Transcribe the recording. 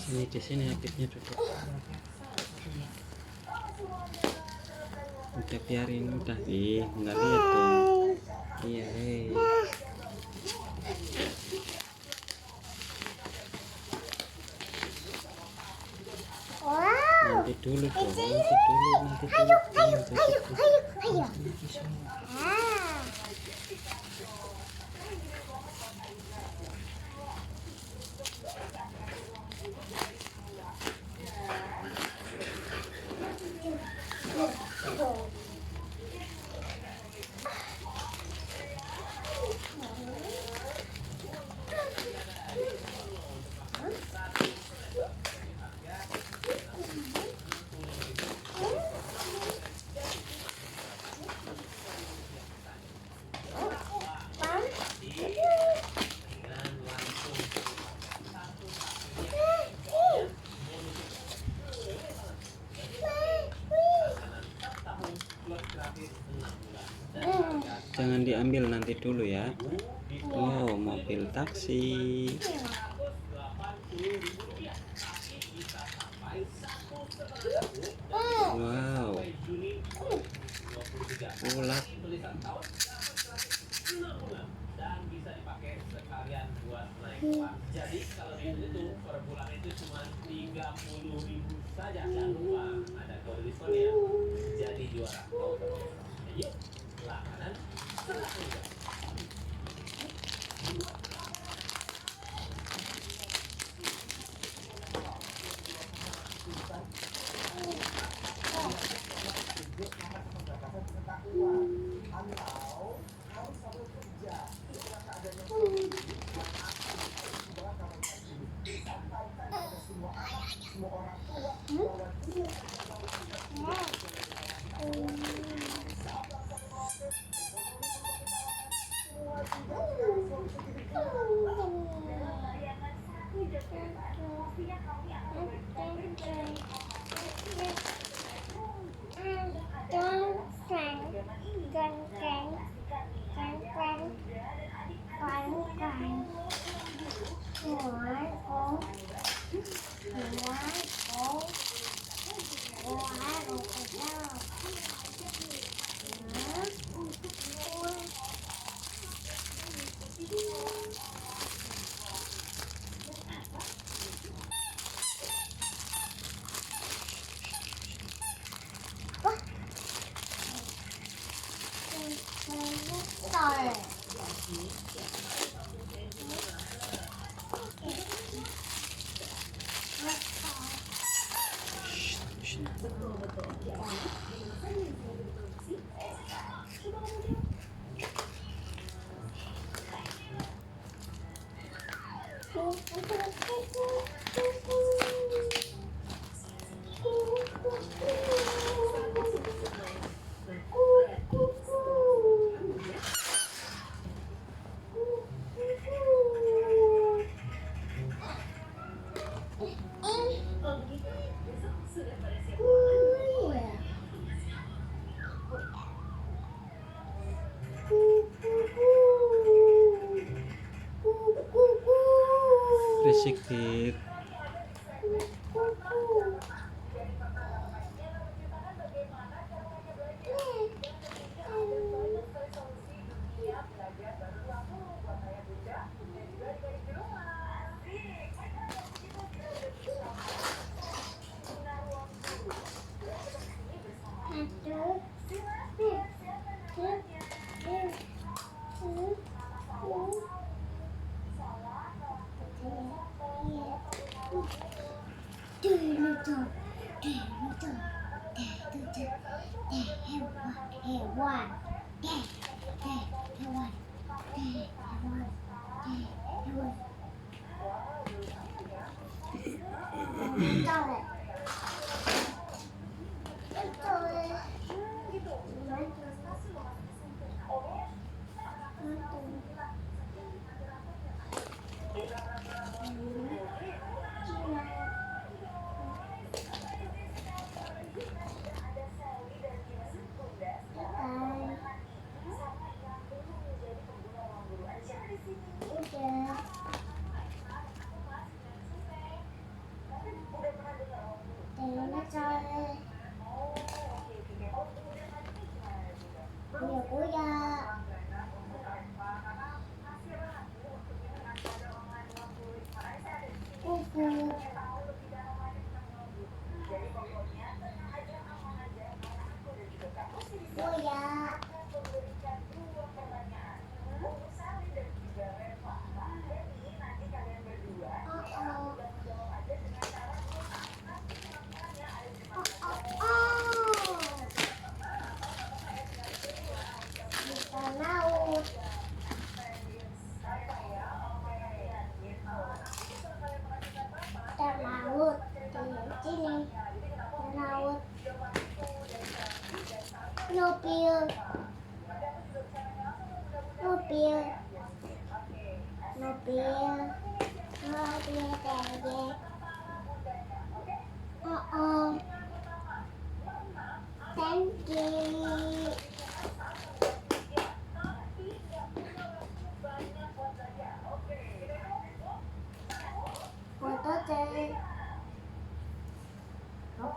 Sini di sini Habibnya duduk. Udah biarin, udah nggak lihat tuh. Iya, nanti dulu dong, nanti dulu. Jangan diambil, nanti dulu ya. Oh, mobil taksi. Wow, ulat. Jadi kalau itu per bulan itu cuma 30.000 saja. Jangan lupa ada kode diskon ya. Jadi juara. Yuk, langganan serah. Berisik, Dit. Udah. Dinosaur. Kuya-kuya. Kuku. Kuya. Ikan laut. Ikan laut di sini. Ikan laut. Mobil. Mobil. Mobil. Mobil pendek. Thank you.